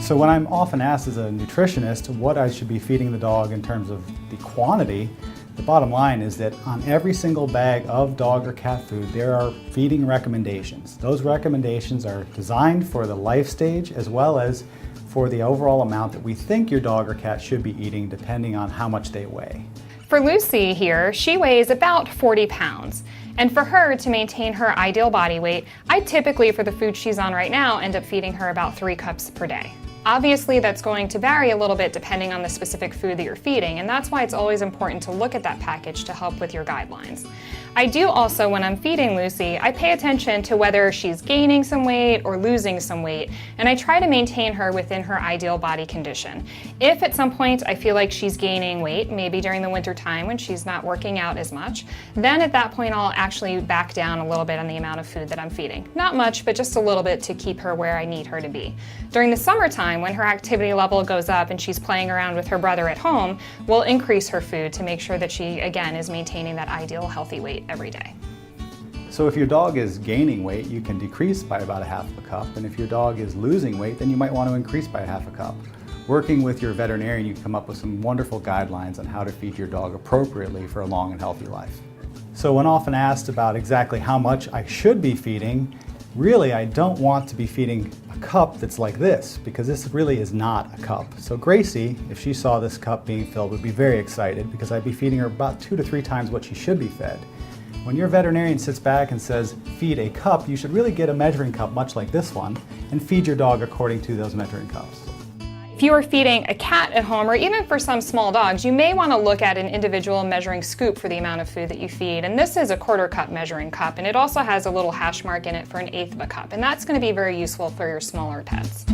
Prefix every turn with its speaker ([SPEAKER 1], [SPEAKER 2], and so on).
[SPEAKER 1] So when I'm often asked as a nutritionist what I should be feeding the dog in terms of the quantity, the bottom line is that on every single bag of dog or cat food, there are feeding recommendations. Those recommendations are designed for the life stage as well as for the overall amount that we think your dog or cat should be eating depending on how much they weigh.
[SPEAKER 2] For Lucy here, she weighs about 40 pounds. And for her to maintain her ideal body weight, I typically, for the food she's on right now, end up feeding her about 3 cups per day. Obviously, that's going to vary a little bit depending on the specific food that you're feeding, and that's why it's always important to look at that package to help with your guidelines. I do also, when I'm feeding Lucy, I pay attention to whether she's gaining some weight or losing some weight, and I try to maintain her within her ideal body condition. If at some point I feel like she's gaining weight, maybe during the winter time when she's not working out as much, then at that point I'll actually back down a little bit on the amount of food that I'm feeding. Not much, but just a little bit to keep her where I need her to be. During the summertime, when her activity level goes up and she's playing around with her brother at home, we'll increase her food to make sure that she, again, is maintaining that ideal healthy weight every day.
[SPEAKER 1] So if your dog is gaining weight, you can decrease by about 1/2 cup, and if your dog is losing weight, then you might want to increase by 1/2 cup. Working with your veterinarian, you can come up with some wonderful guidelines on how to feed your dog appropriately for a long and healthy life. So when often asked about exactly how much I should be feeding, really I don't want to be feeding a cup that's like this, because this really is not a cup. So Gracie, if she saw this cup being filled, would be very excited because I'd be feeding her about 2 to 3 times what she should be fed. When your veterinarian sits back and says, feed a cup, you should really get a measuring cup much like this one and feed your dog according to those measuring cups.
[SPEAKER 2] If you are feeding a cat at home, or even for some small dogs, you may want to look at an individual measuring scoop for the amount of food that you feed. And this is a 1/4 cup measuring cup, and it also has a little hash mark in it for 1/8 of a cup. And that's going to be very useful for your smaller pets.